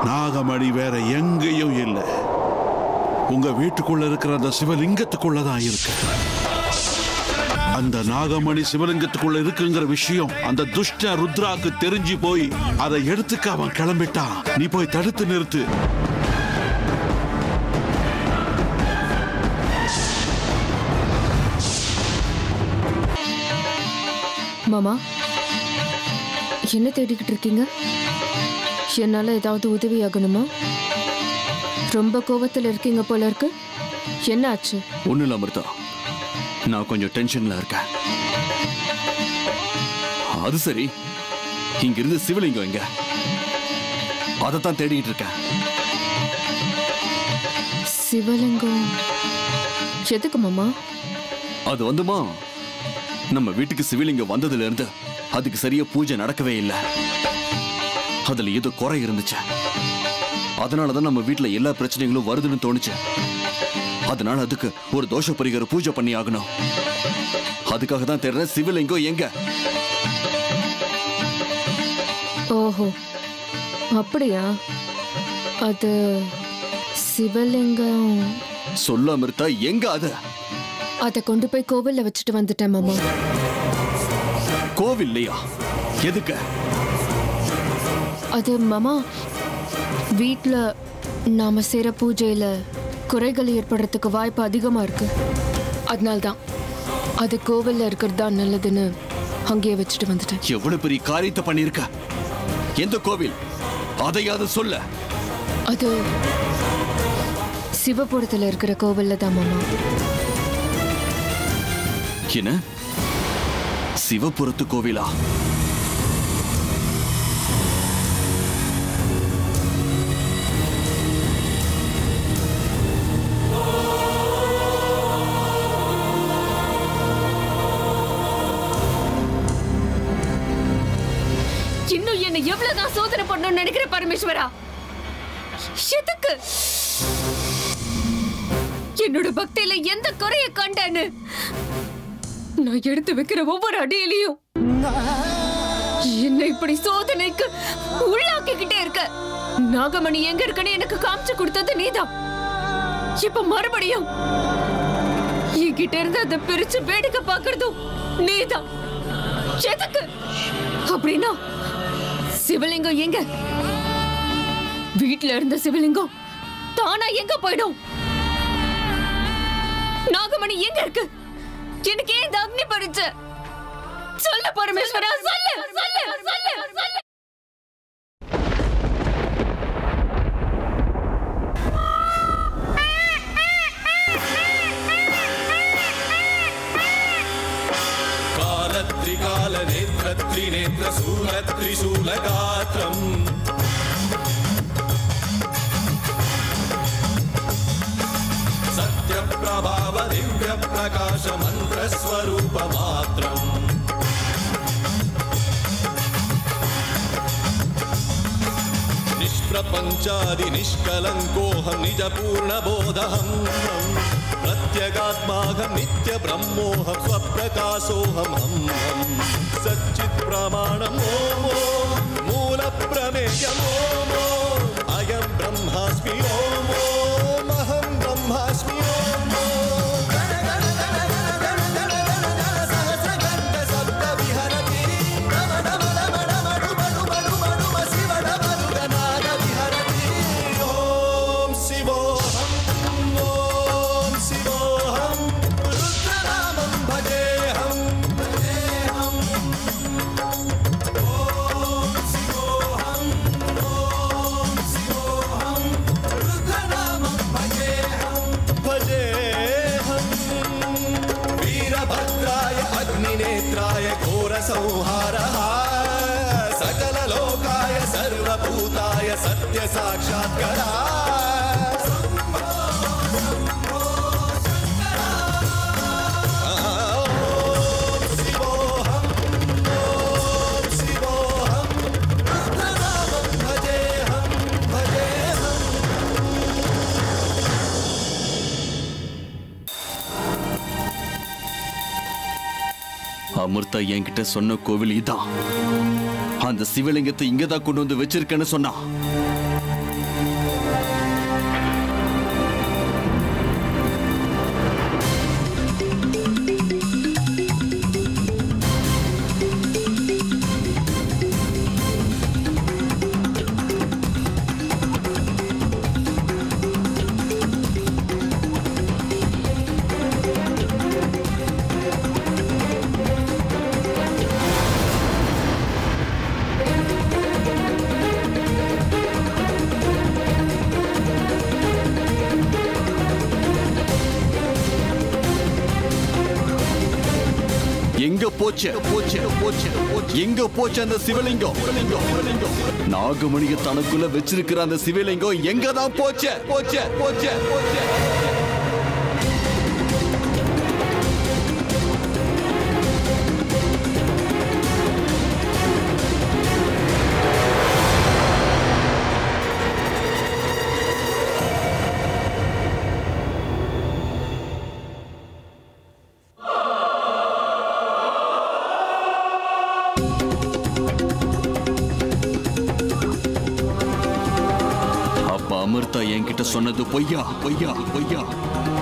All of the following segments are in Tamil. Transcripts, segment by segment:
நாகமணி வேற எங்கேயும் இல்லை. உங்க வீட்டுக்குள்ள இருக்கிற அந்த சிவலிங்கத்துக்குள்ளதான் இருக்கு. அந்த நாகமணி சிவலிங்கத்துக்குள்ள இருக்குங்கிற விஷயம் அந்த துஷ்ட ருத்ராக்கு தெரிஞ்சு போய் அதை எடுத்துக்க அவன் கிளம்பிட்டான். நீ போய் தடுத்து நிறுத்து. மாமா, என்ன தேடிக்கிட்டு இருக்கீங்க? என்னால ஏதாவது உதவி ஆகணுமா? ரொம்ப கோபத்தில் இருக்கீங்க போல இருக்கு. என்ன ஆச்சு? ஒண்ணு இல்ல அமிர்தா, நான் கொஞ்சம் டென்ஷன்ல இருக்கேன். அது சரி, இங்க இருந்து சிவலிங்கம் எங்க? அதைத்தான் தேடிட்டு இருக்கேன். சிவலிங்கம் எதுக்கு மாமா? அது வந்துமா, நம்ம வீட்டுக்கு சிவலிங்கம் வந்ததுல இருந்து அதுக்கு சரியா பூஜை நடக்கவே இல்லை. அதுல ஏதோ குறை இருந்துச்சு. அதனாலதான் நம்ம வீட்டுல எல்லா பிரச்சனைகளும் வருதுன்னு தோணுச்சு. அதனால அதுக்கு ஒரு தோஷ பரிகார பூஜை பண்ணி ஆகணும். அதுக்காக தான் தேடுறேன். சிவலிங்கம் எங்க? ஓஹோ, அப்படியா? அது சிவலிங்கம் சொல்ல அமிர்தா, எங்க அது? அதை கொண்டு போய் கோவில்ல வச்சுட்டு வந்துட்டேன் மாமா. கோவில்லையா? எதுக்கு? அது மாமா, வீட்ல நாம செய்யற பூஜையில குறைகள் ஏற்படுறதுக்கு வாய்ப்பு அதிகமா இருக்கு. அதனால்தான் அது கோவில்ல இருக்கிறது தான் நல்லதுன்னு அங்கேயே வச்சுட்டு வந்துட்டேன். எவ்வளவு பெரிய காரியத்தை பண்ணிருக்க. எந்த கோவில்? அதையாவது சொல்ல. அது சிவபுரத்துல இருக்கிற கோவில்ல தான் மாமா. என்ன? சிவபுரத்து கோவிலா? இன்னும் என்ன எவ்வளவுதான் சோதனை பண்ணணும்னு நினைக்கிற பரமேஸ்வரா? எதுக்கு? என்னோட பக்தியில எந்த குறைய கண்டேன்னு நான் எடுத்து வைக்கிற ஒவ்வொரு அடியிலையும் என்ன இப்படி சோதனைக்கு உள்ளாக்கிக்கிட்டே இருக்க. நாகமணி எங்க இருக்குன்னு எனக்கு காமிச்சு கொடுத்தது நீதான். இப்ப மறுபடியும் என்கிட்ட இருந்து அதை பிரிச்சு வேடிக்கை பார்க்கறதும் நீதான். எதுக்கு? அப்படின்னா சிவலிங்கம் எங்க? வீட்டுல இருந்த சிவலிங்கம் தானா எங்க போயிடும்? நாகமணி எங்க இருக்கு? எனக்கு ஏன் அக்னி பரிச்சை? சொல்ல பரமேஸ்வரா, சொல்லு சொல்லு சொல்லு சொல்லு. காலத்ரிகால நேத்ரத்ரி நேத்ர சூலத்ரி சூலகாத்ரம் சத்யப்ரபாவ திவ்ய பிரகாச மந்திர ஸ்வரூப மாத்ரம் நிஷ்பிரபஞ்சாதி நிஷ்கலங்கோஹம் நிஜ பூர்ண போதஹம் प्रत्यगात्माहं नित्य ब्रह्मोहं स्वप्रकाशोहं हम सच्चित् प्रमाणं ओमो मूल प्रमेयम् ओमो अयं ब्रह्मास्मि ओमो महं ब्रह्मास्मि ओमो संहारः सकल लोकाय सर्वभूताय सत्य साक्षात्कारः அமிர்தா என்கிட்ட சொன்ன கோவில் இதான். அந்த சிவலிங்கத்தை இங்கதான் கொண்டு வந்து வச்சிருக்கேன்னு சொன்னா. போச்சு எங்க போச்சு அந்த சிவலிங்கம்? நாகமணியை தனக்குள்ள வச்சிருக்கிற அந்த சிவலிங்கம் எங்கதான் போச்சு? அமிர்தா என்கிட்ட சொன்னது பொய்யா?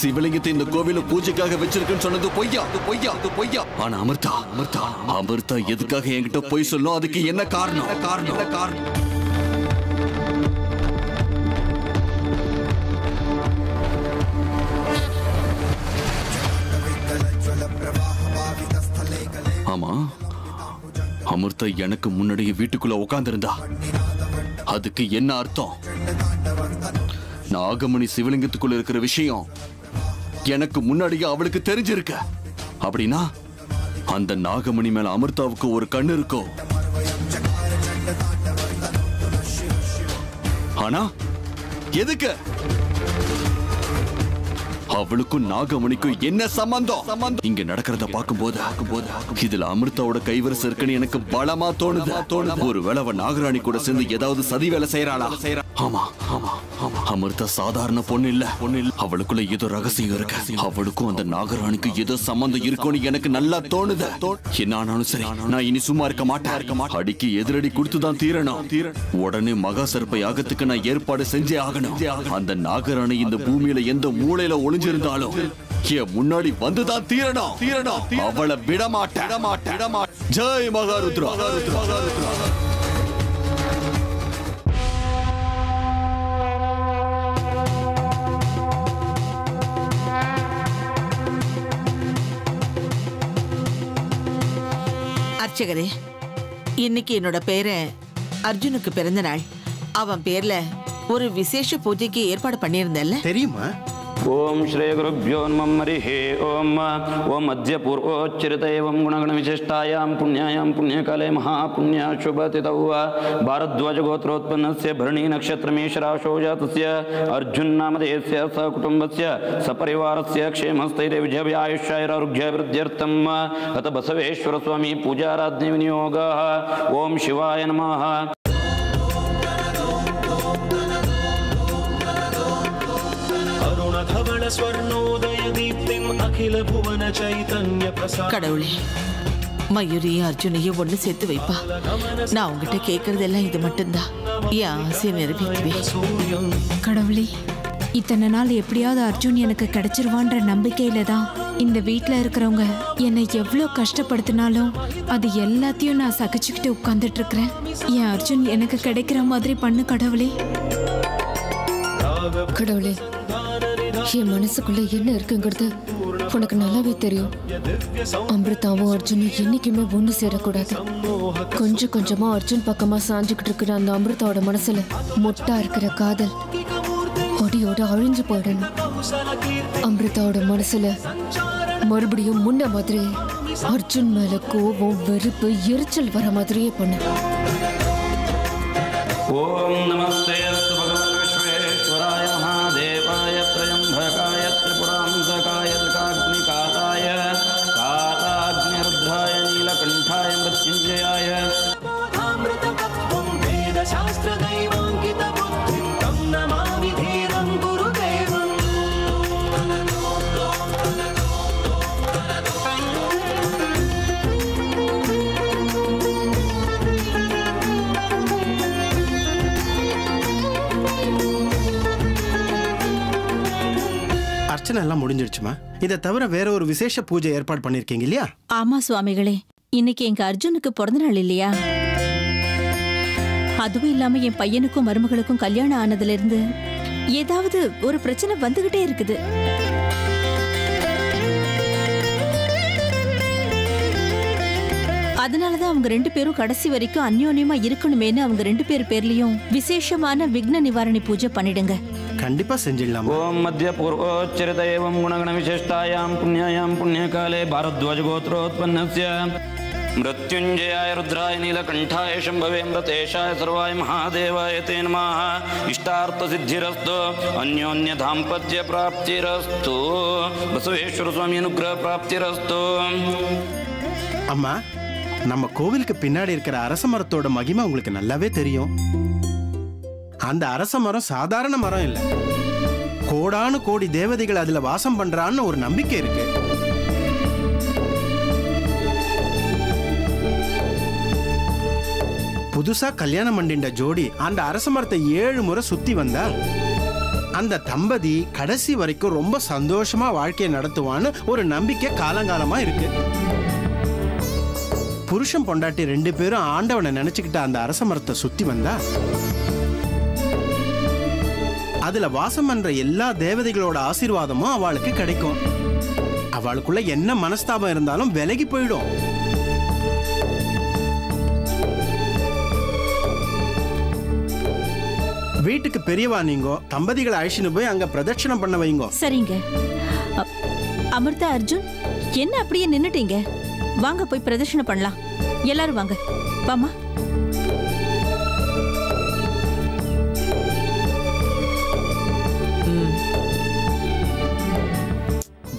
சிவலிங்கத்தை இந்த கோவில பூஜைக்காக வச்சிருக்குன்னு சொன்னது பொய்யா? ஆனா அமிர்தா எதுக்காக என்கிட்ட பொய் சொல்லும்? அதுக்கு என்ன காரணம்? ஆமா, அமிர்தா எனக்கு முன்னாடியே வீட்டுக்குள்ள உட்கார்ந்திருந்தா. அதுக்கு என்ன அர்த்தம்? நாகமணி சிவலிங்கத்துக்குள்ள இருக்கிற விஷயம் எனக்கு முன்னாடியே அவளுக்கு தெரிஞ்சிருக்க. அப்படின்னா அந்த நாகமணி மேல அமிர்தாவுக்கு ஒரு கண்ணு இருக்கோ? ஆனா எதுக்கு? அவளுக்கும் நாகமணிக்கும் என்ன சம்பந்தம்? இங்க நடக்கிறத பார்க்கும்போது இதுல அமிர்தாவோட கைவரிசை இருக்குன்னு எனக்கு பலமா தோணுது. ஒருவேளை அவ நாகராணி கூட சேர்ந்து ஏதாவது சதி வேலை செய்யறாளா? ஆமா, அமிர்தா சாதாரண பொண்ணு இல்ல. அவளுக்குள்ள ஏதோ ரகசியம் இருக்கு. அவளுக்கும் அந்த நாகராணிக்கும் ஏதோ சம்பந்தம் இருக்கும்னு எனக்கு நல்லா தோணுது. என்ன ஆனாலும் சரி, நான் இனி சும்மா இருக்க மாட்டேன். அடிக்கு எதிரடி கொடுத்துதான் தீரணும். உடனே மகா சர்ப்ப யாகத்துக்கு நான் ஏற்பாடு செஞ்சே ஆகணும். அந்த நாகராணி இந்த பூமியில எந்த மூலையில ஒளிஞ்சிருந்தாலும் என் முன்னாடி வந்துதான் தீரணும். அவளை விட மாட்டேன். ஜெய் மகாருத்ரா. அர்ச்சகரே, இன்னைக்கு என்னோட பேரன் அர்ஜுனுக்கு பிறந்த நாள். அவன் பேர்ல ஒரு விசேஷ பூஜைக்கு ஏற்பாடு பண்ணியிருந்தேன்ல, தெரியுமா? ओम श्री गुरुभ्यो नमः हरिः ओम ओम अद्य पूर्वोच्चरित एवं गुणगण विशिष्टायां पुण्यायां पुण्यकाले महापुण्य शुभतिथौ भारद्वाज गोत्रोत्पन्नस्य भरणी नक्षत्रमेषराशो जातस्य अर्जुन नामधेयस्य सकुटुम्बस्य सपरिवारस्य क्षेमस्थैर्य विजयायुष्यारोग्याभिवृद्ध्यर्थम् अथ बसवेश्वर स्वामी पूजाराधने विनियोगः। ओम शिवाय नमः। கடவுளே, மயூரியும் அர்ஜுனையும் ஒண்ணு சேர்த்து வைப்பா. நான் உங்ககிட்ட கேட்கறதெல்லாம் இது மட்டும்தான். என் ஆசையை நிறைவேற்றுவேன். கடவுளே, இத்தனை நாள் எப்படியாவது அர்ஜுன் எனக்கு கிடைச்சிருவான்ற நம்பிக்கையில தான் இந்த வீட்டில் இருக்கிறவங்க என்னை எவ்வளோ கஷ்டப்படுத்தினாலும் அது எல்லாத்தையும் நான் சகிச்சுக்கிட்டு உட்கார்ந்துட்டு இருக்கிறேன். என் அர்ஜுன் எனக்கு கிடைக்கிற மாதிரி பண்ணு கடவுளே. கடவுளே, என் மனசுக்குள்ள என்ன இருக்குங்கிறது உனக்கு நல்லாவே தெரியும். அமிர்தாவும் அர்ஜுனும் என்னைக்குமே ஒண்ணு சேரக்கூடாது. கொஞ்சம் கொஞ்சமா அர்ஜுன் பக்கமா சாஞ்சுக்கிட்டு இருக்கிற அந்த அமிர்தாவோட மனசுல மொட்டா இருக்கிற காதல் ஒடியோட அழிஞ்சு போயிடணும். அமிர்தாவோட மனசுல மறுபடியும் முன்ன மாதிரி அர்ஜுன் மேல கோபம், வெறுப்பு, எரிச்சல் வர மாதிரியே பண்ணு. ஓம் நமஸ்தே பகவான் விஸ்வேஸ்வராய மகாதேவாய த்ரயம்பகாய திரிபுராந்தகாய திரிகாக்னிகாதாய காலாக்னிருத்ராய நீலகண்டாய மிருத்யுஞ்சயாய அர்ச்சனை எல்லாம் முடிஞ்சிடுச்சுமா? இதை தவிர வேற ஒரு விசேஷ பூஜை ஏற்பாடு பண்ணிருக்கீங்க இல்லையா? ஆமா சுவாமிகளே, இன்னைக்கு எங்க அர்ஜுனுக்கு பிறந்த நாள் இல்லையா? அதுவும் இல்லாம என் பையனுக்கும் மருமகளுக்கும் கல்யாணம் ஆனதுல இருந்து ஏதாவது ஒரு பிரச்சனை வந்துகிட்டே இருக்குது. அதனாலதான் அவங்க 2 பேரும் கடைசி வரைக்கும் அந்யோன்யமா இருக்கணுமேனு அவங்க 2 பேர் பேர்லயும் விசேஷமான விக்ன நிவாரணி பூஜை பண்ணிடுங்க. கண்டிப்பா செஞ்சிடலாம். ஓம் மத்திய பூர்வோச்சரித ஏவம் குணகண விசிஷ்டாயாம் புண்ணியாயாம் புண்ணியகாலே பாரத்வாஜ கோத்ரோத்பன்னஸ்ய मृत्युंजयाय रुद्राय नीलकंठाय शंभवे मृतेशाय सर्वाय महादेवाय ते नमः. इष्टार्थ सिद्धिरस्तु अन्योन्य दाम्पत्य प्राप्तिरस्तु बसवेश्वर स्वामी अनुग्रह प्राप्तिरस्तु. அம்மா, நம்ம கோவிலுக்கு பின்னாடி இருக்கிற அரச மரத்தோட மகிமை உங்களுக்கு நல்லாவே தெரியும். அந்த அரச மரம் சாதாரண மரம் இல்ல, கோடானு கோடி தேவதைகள் அதுல வாசம் பண்றான்னு ஒரு நம்பிக்கை இருக்கு. புதுசா கல்யாணம் பண்ணிண்ட ஜோடி அந்த அரச மரத்தை 7 முறை சுத்தி வந்தா அந்த தம்பதி கடைசி வரைக்கும் ரொம்ப சந்தோஷமா வாழ்க்கையை நடத்துவான்னு ஒரு நம்பிக்கை காலங்காலமா இருக்கு. புருஷன் பொண்டாட்டி 2 பேரும் ஆண்டவனை நினைச்சுக்கிட்ட அந்த அரச மரத்தை சுத்தி வந்தா அதுல வாசம் பண்ற எல்லா தேவதைகளோட ஆசீர்வாதமும் அவளுக்கு கிடைக்கும். அவளுக்குள்ள என்ன மனஸ்தாபம் இருந்தாலும் விலகி போயிடும். வீட்டுக்கு பெரியவா நீங்கோ தம்பதிகளை அழிச்சுன்னு போய் அங்க பிரதட்சணம் பண்ண வைங்கோ. சரிங்க. அமிர்தா, அர்ஜுன், என்ன அப்படியே நின்னுட்டீங்க? வாங்க போய் பிரதட்சணம் பண்ணலாம். எல்லாரும் வாங்க. வாமா.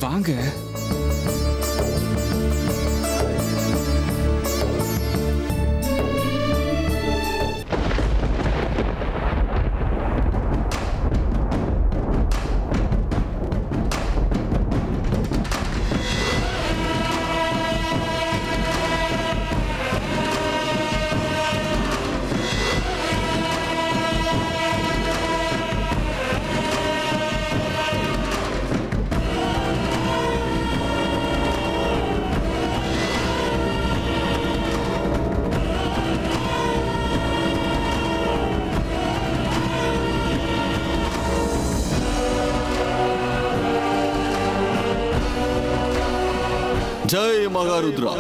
வாங்க. जय महारुद्रा.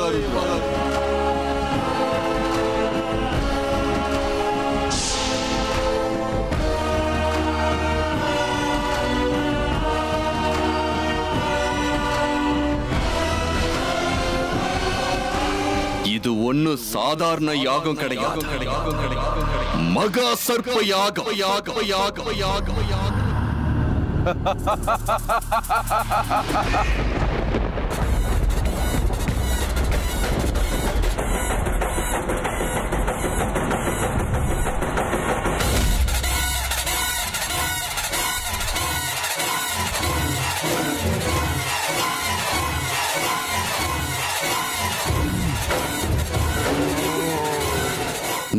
இது ஒண்ணு சாதாரண யாகம் கிடையாது. மகா சர்ப்ப யாகம்.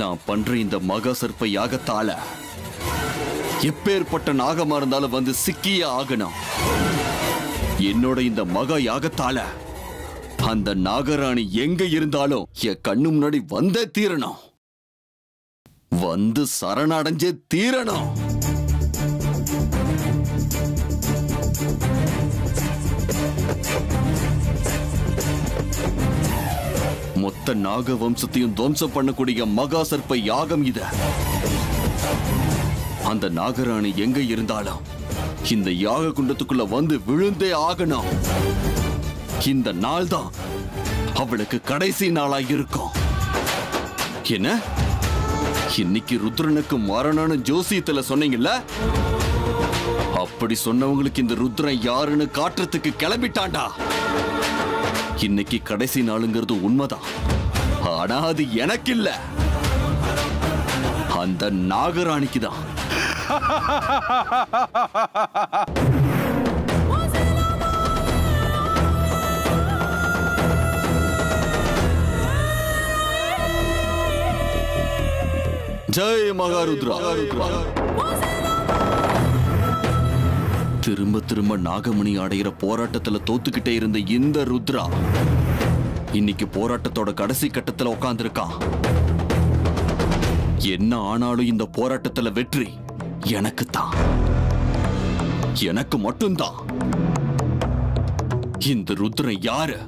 நான் பண்ற இந்த மகா சர்ப்ப யாகத்தால எப்பேற்பட்ட நாகமா இருந்தாலும் வந்து சிக்கிய ஆகணும். என்னோட இந்த மகா யாகத்தால அந்த நாகராணி எங்க இருந்தாலும் என் கண்ணு முன்னாடி வந்தே தீரணும். வந்து சரணடைஞ்சே தீரணும். மொத்த நாக வம்சத்தையும் துவம்சம் பண்ணக்கூடிய மகா சர்ப்ப யாகம் இது. அந்த நாகராணி எங்க இருந்தாலும் இந்த யாக குண்டத்துக்குள்ள வந்து விழுந்தே ஆகணும். இந்த நாள் தான் அவளுக்கு கடைசி நாளா இருக்கும். என்ன, இன்னைக்கு ருத்ரனுக்கு மரணம்னு ஜோசியத்துல சொன்னீங்கல்ல? அப்படி சொன்னவங்களுக்கு இந்த ருத்ரன் யாருன்னு காட்டுறதுக்கு கிளம்பிட்டாண்டா. இன்னைக்கு கடைசி நாளுங்கிறது உண்மைதான். ஆனா அது எனக்கு இல்ல, அந்த நாகராணிக்கு தான். ஜெய் மகாருத்ரா. திரும்ப திரும்ப நாகமணி அடையிற போராட்டத்துல தோத்துக்கிட்டே இருந்த இந்த ருத்ரா இன்னைக்கு போராட்டத்தோட கடைசி கட்டத்துல உட்கார்ந்திருக்கான். என்ன ஆனாலும் இந்த போராட்டத்துல வெற்றி எனக்கு தான், எனக்கு மட்டும்தான். இந்த ருத்ரன் யாரு?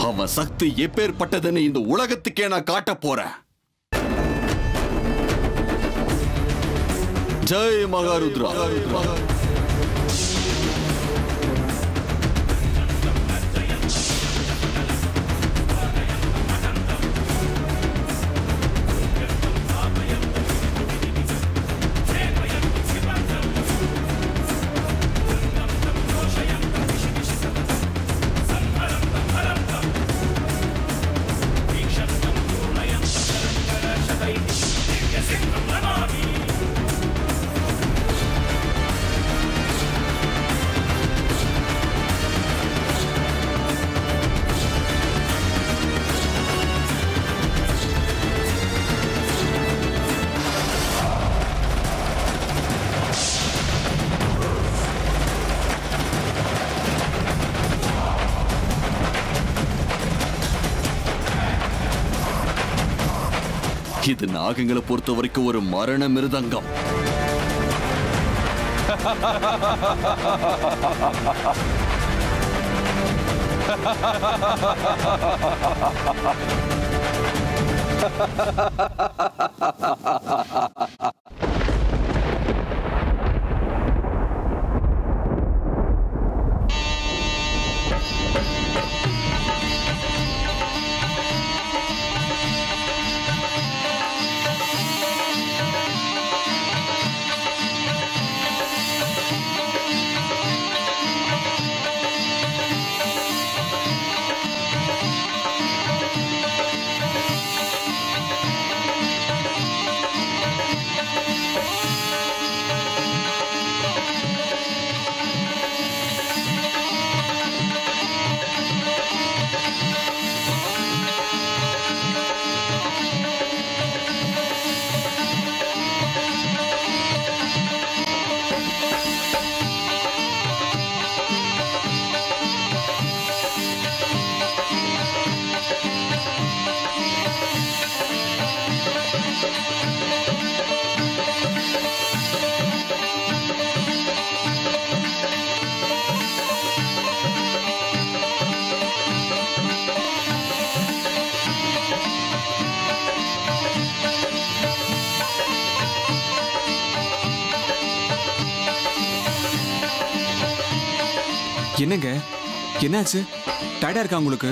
அவன் சக்தி எப்பேற்பட்டதுன்னு இந்த உலகத்துக்கே நான் காட்ட போறேன். ஜெய் மகாருத்ரா. இது நாகங்களை பொறுத்த வரைக்கும் ஒரு மரண மிருதங்கம். என்னங்க, என்னாச்சு? டயர்டா இருக்கா உங்களுக்கு?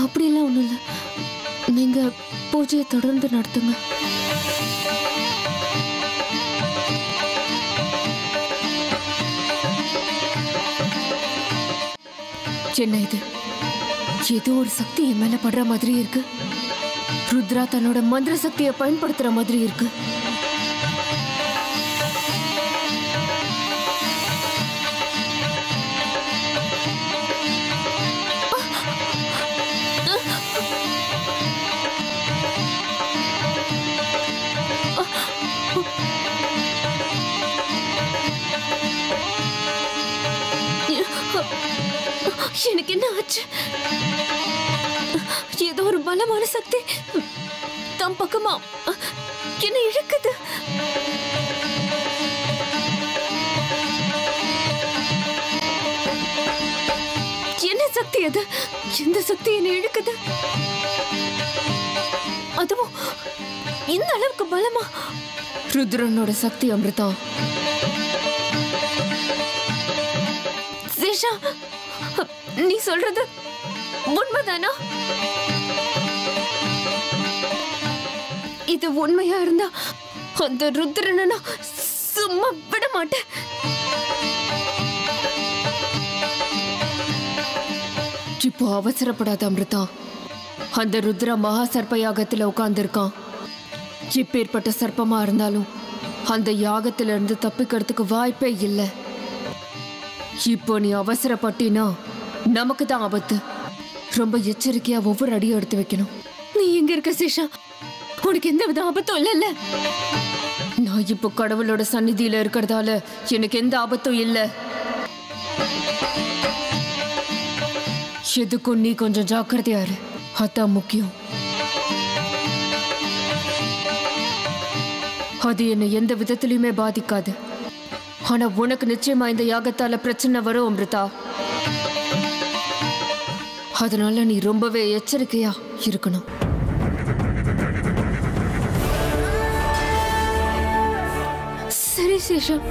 அப்படியெல்லாம் ஒண்ணும் இல்ல. நீங்க பூஜையை தொடர்ந்து நடத்துங்க. என்ன இது? ஏதோ ஒரு சக்தி என் மேல படுற மாதிரி இருக்கு. ருத்ரா தன்னோட மந்திர சக்தியை பயன்படுத்துற மாதிரி இருக்கு. எனக்கு என்ன ஆச்சு? ஏதோ ஒரு பலமான சக்தி தம் பக்கமா என்ன இழுக்குது. என்ன சக்தி அது? எந்த சக்தி என்ன இழுக்குது? அதுவும் இந்த அளவுக்கு பலமா? ருத்ரனோட சக்தி அமிர்தா. சேஷா, நீ சொல்றது உண்மைதானா? இது உண்மையா இருந்தா அந்த ருத்ரனை நான் சும்மா விட மாட்டேன். இப்போ அவசரப்படாத அமிர்தா. அந்த ருத்ரா மகா சர்ப்ப யாகத்துல உட்கார்ந்து இருக்கான். இப்பேற்பட்ட சர்ப்பமா இருந்தாலும் அந்த யாகத்துல இருந்து தப்பிக்கிறதுக்கு வாய்ப்பே இல்லை. இப்போ நீ அவசரப்பட்டினா நமக்கு தான் ஆபத்து. ரொம்ப எச்சரிக்கையா ஒவ்வொரு அடியும் எடுத்து வைக்கணும். நீ எங்க இருக்க சேஷா? உனக்கு எந்த வித ஆபத்தும் இல்ல? நான் இப்போ கடவுளோட சந்நிதியில இருக்கிறதால எனக்கு எந்த ஆபத்தும் இல்ல. எதுக்கும் நீ கொஞ்சம் ஜாக்கிரதையா இரு, அதான் முக்கியம். அது என்னை எந்த விதத்திலயுமே பாதிக்காது. ஆனா உனக்கு நிச்சயமா இந்த யாகத்தால பிரச்சனை வரும் அமிர்தா. அதனால நீ ரொம்பவே எச்சரிக்கையா இருக்கணும். சரி சேஷம்,